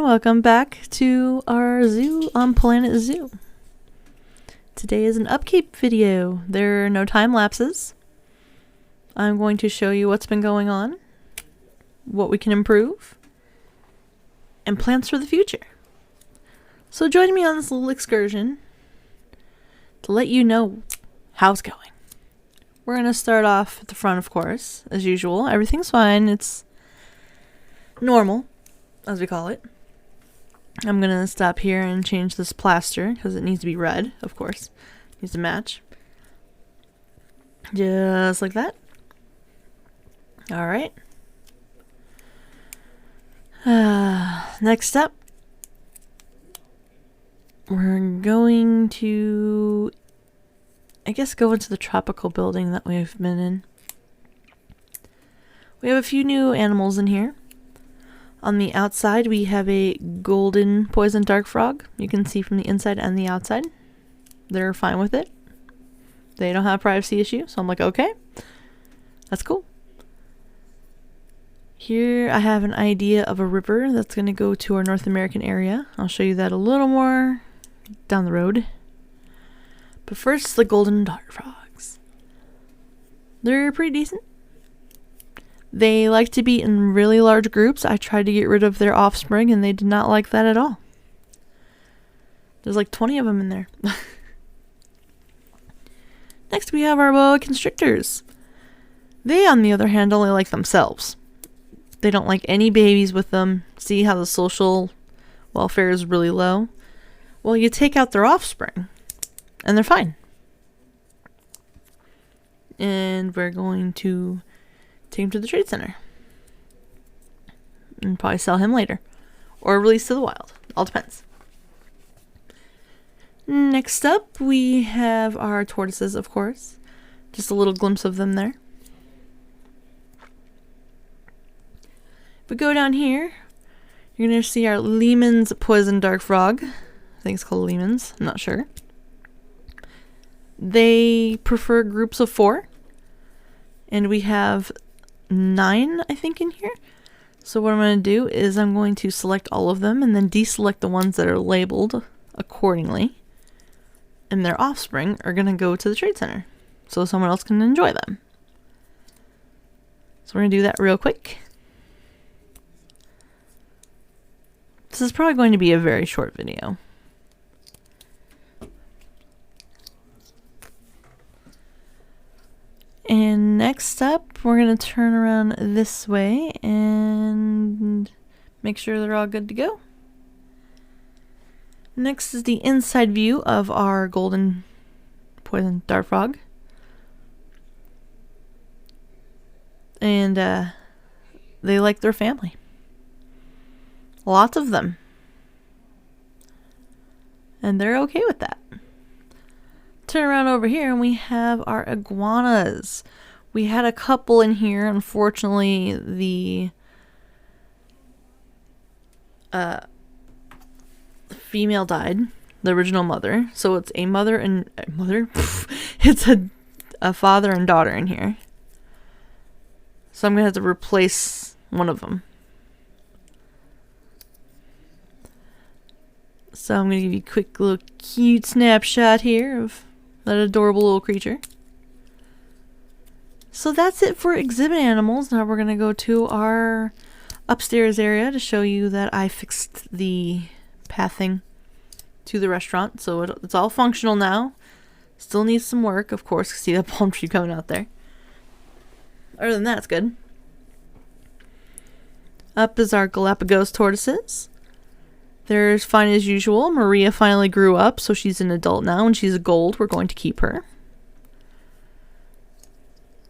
everyone, welcome back to our zoo on Planet Zoo. Today is an upkeep video. There are no time lapses. I'm going to show you what's been going on, what we can improve, and plans for the future. So join me on this little excursion to let you know how it's going. We're going to start off at the front, of course, as usual. Everything's fine. It's normal, as we call it. I'm going to stop here and change this plaster because it needs to be red, of course. It needs to match. Just like that. Alright. Next up, we're going to, I guess, go into the tropical building that we've been in. We have a few new animals in here. On the outside, we have a golden poison dark frog. You can see from the inside and the outside. They're fine with it. They don't have a privacy issue, so I'm like, okay, that's cool. Here I have an idea of a river that's going to go to our North American area. I'll show you that a little more down the road. But first, the golden dark frogs. They're pretty decent. They like to be in really large groups. I tried to get rid of their offspring and they did not like that at all. There's like 20 of them in there. Next we have our boa constrictors. They, on the other hand, only like themselves. They don't like any babies with them. See how the social welfare is really low? Well, you take out their offspring and they're fine. And we're going to take him to the trade center. And probably sell him later. Or release to the wild. All depends. Next up, we have our tortoises, of course. Just a little glimpse of them there. If we go down here, you're going to see our Lehman's poison dark frog. I think it's called Lehman's. I'm not sure. They prefer groups of 4. And we have 9, I think, in here. So what I'm going to do is I'm going to select all of them and then deselect the ones that are labeled accordingly. And their offspring are going to go to the trade center so someone else can enjoy them. So we're going to do that real quick. This is probably going to be a very short video. And next up, we're going to turn around this way and make sure they're all good to go. Next is the inside view of our golden poison dart frog. And they like their family. Lots of them. And they're okay with that. Turn around over here and we have our iguanas. We had a couple in here. Unfortunately, the female died, the original mother. So it's a mother and it's a father and daughter in here. So I'm gonna have to replace one of them. So I'm gonna give you a quick little cute snapshot here of that adorable little creature. So that's it for exhibit animals. Now we're going to go to our upstairs area to show you that I fixed the pathing to the restaurant. So it's all functional now. Still needs some work, of course. See that palm tree coming out there. Other than that, it's good. Up is our Galapagos Tortoises. They're as fine as usual. Maria finally grew up, so she's an adult now, and she's a gold. We're going to keep her.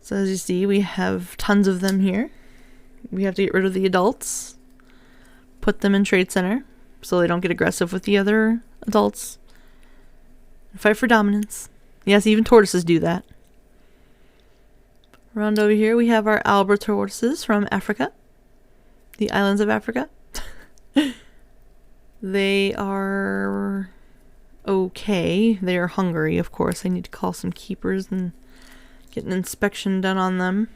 So as you see, we have tons of them here. We have to get rid of the adults. Put them in trade center, so they don't get aggressive with the other adults. Fight for dominance. Yes, even tortoises do that. Around over here, we have our Alberta Horses from Africa. The islands of Africa. They are okay. They are hungry, of course. I need to call some keepers and get an inspection done on them.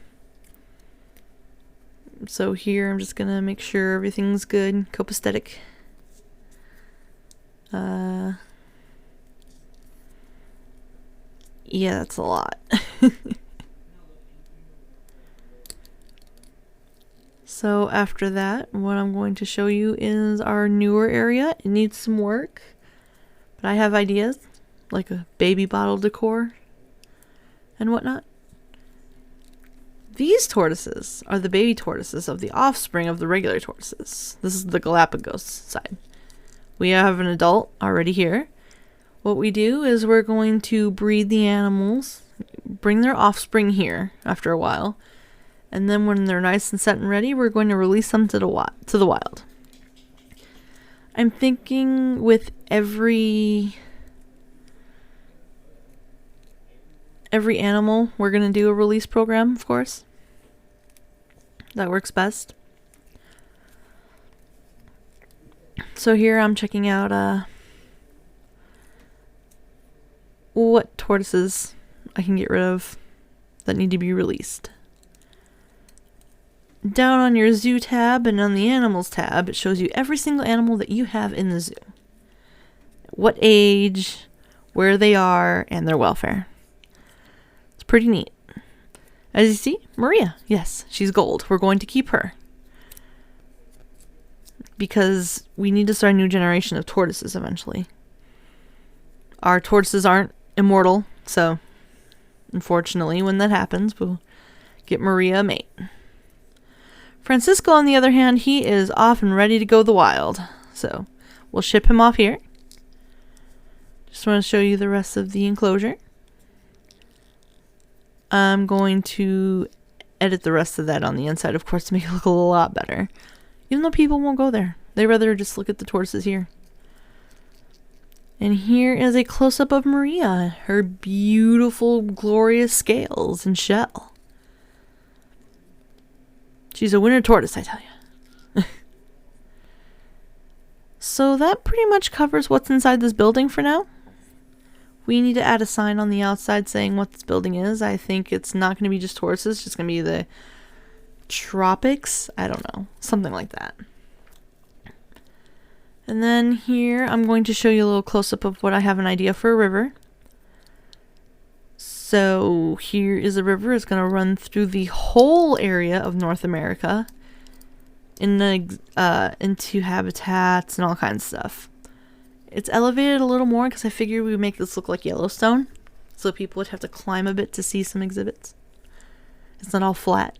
So here I'm just going to make sure everything's good, copacetic. Yeah, that's a lot. So after that, what I'm going to show you is our newer area. It needs some work, but I have ideas, like a baby bottle decor and whatnot. These tortoises are the baby tortoises of the offspring of the regular tortoises. This is the Galapagos side. We have an adult already here. What we do is we're going to breed the animals, bring their offspring here after a while, and then when they're nice and set and ready, we're going to release them to the wild. I'm thinking with every animal, we're going to do a release program, of course. That works best. So here I'm checking out what tortoises I can get rid of that need to be released. Down on your zoo tab and on the animals tab, it shows you every single animal that you have in the zoo. What age, where they are, and their welfare. It's pretty neat. As you see, Maria, yes, she's gold. We're going to keep her. Because we need to start a new generation of tortoises eventually. Our tortoises aren't immortal, so unfortunately when that happens, we'll get Maria a mate. Francisco, on the other hand, he is off and ready to go the wild. So we'll ship him off here. Just want to show you the rest of the enclosure. I'm going to edit the rest of that on the inside, of course, to make it look a lot better. Even though people won't go there. They rather just look at the tortoises here. And here is a close-up of Maria. Her beautiful, glorious scales and shell. She's a winter tortoise, I tell you. So that pretty much covers what's inside this building for now. We need to add a sign on the outside saying what this building is. I think it's not going to be just tortoises. It's just going to be the tropics. I don't know. Something like that. And then here I'm going to show you a little close-up of what I have an idea for a river. So here is a river. It's going to run through the whole area of North America into habitats and all kinds of stuff. It's elevated a little more because I figured we would make this look like Yellowstone, so people would have to climb a bit to see some exhibits. It's not all flat.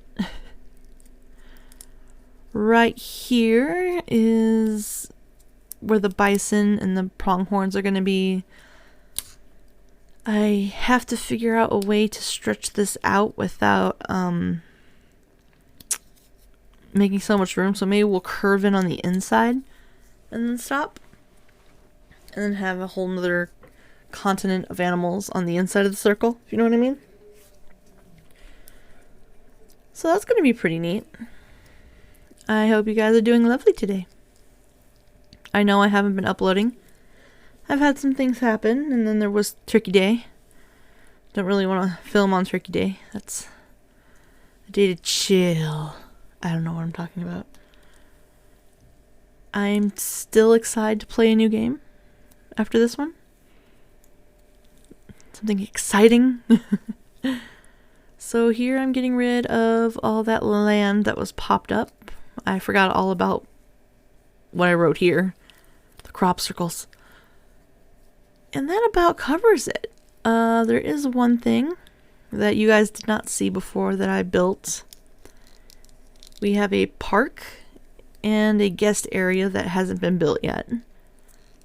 Right here is where the bison and the pronghorns are going to be. I have to figure out a way to stretch this out without making so much room. So maybe we'll curve in on the inside and then stop. And then have a whole nother continent of animals on the inside of the circle, if you know what I mean. So that's going to be pretty neat. I hope you guys are doing lovely today. I know I haven't been uploading. I've had some things happen, and then there was Turkey Day. Don't really want to film on Turkey Day. That's a day to chill. I don't know what I'm talking about. I'm still excited to play a new game after this one. Something exciting. So here I'm getting rid of all that land that was popped up. I forgot all about what I wrote here. The crop circles. And that about covers it. There is one thing that you guys did not see before that I built. We have a park and a guest area that hasn't been built yet.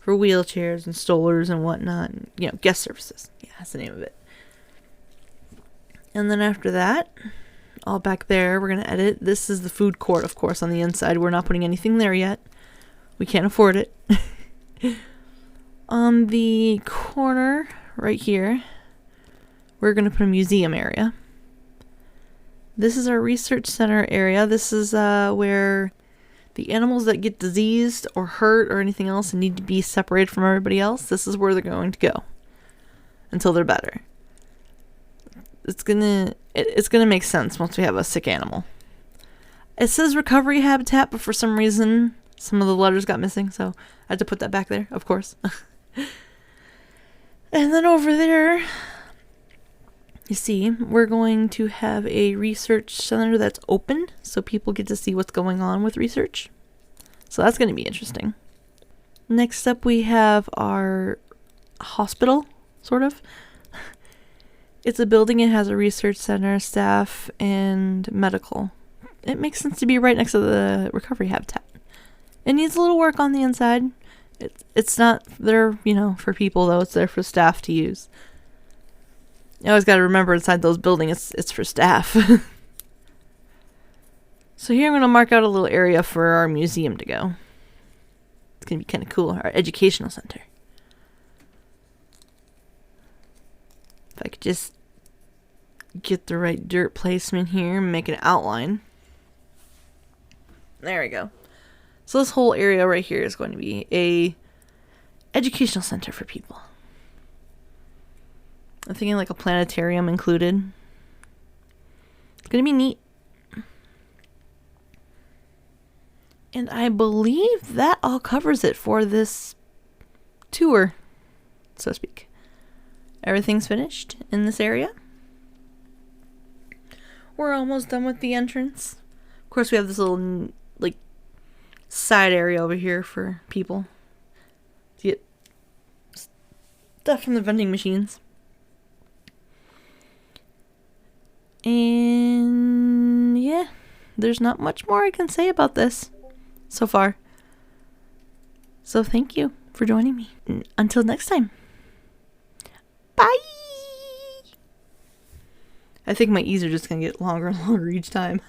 For wheelchairs and strollers and whatnot. And, you know, guest services. Yeah, that's the name of it. And then after that, all back there, we're going to edit. This is the food court, of course, on the inside. We're not putting anything there yet. We can't afford it. On the corner right here, we're going to put a museum area. This is our research center area. This is where the animals that get diseased or hurt or anything else and need to be separated from everybody else, this is where they're going to go until they're better. It's gonna make sense once we have a sick animal. It says recovery habitat, but for some reason Some of the letters got missing, so I had to put that back there, of course. And then over there, you see, we're going to have a research center that's open, so people get to see what's going on with research. So that's going to be interesting. Next up, we have our hospital, sort of. It's a building. It has a research center, staff, and medical. It makes sense to be right next to the recovery habitat. It needs a little work on the inside. It's not there, for people, though. It's there for staff to use. You always got to remember inside those buildings, it's for staff. So here I'm going to mark out a little area for our museum to go. It's going to be kind of cool. Our educational center. If I could just get the right dirt placement here and make an outline. There we go. So this whole area right here is going to be a educational center for people. I'm thinking like a planetarium included. It's going to be neat. And I believe that all covers it for this tour, so to speak. Everything's finished in this area. We're almost done with the entrance. Of course, we have this little, side area over here for people to get stuff from the vending machines. And yeah, there's not much more I can say about this so far. So thank you for joining me. Until next time. Bye! I think my E's are just going to get longer and longer each time.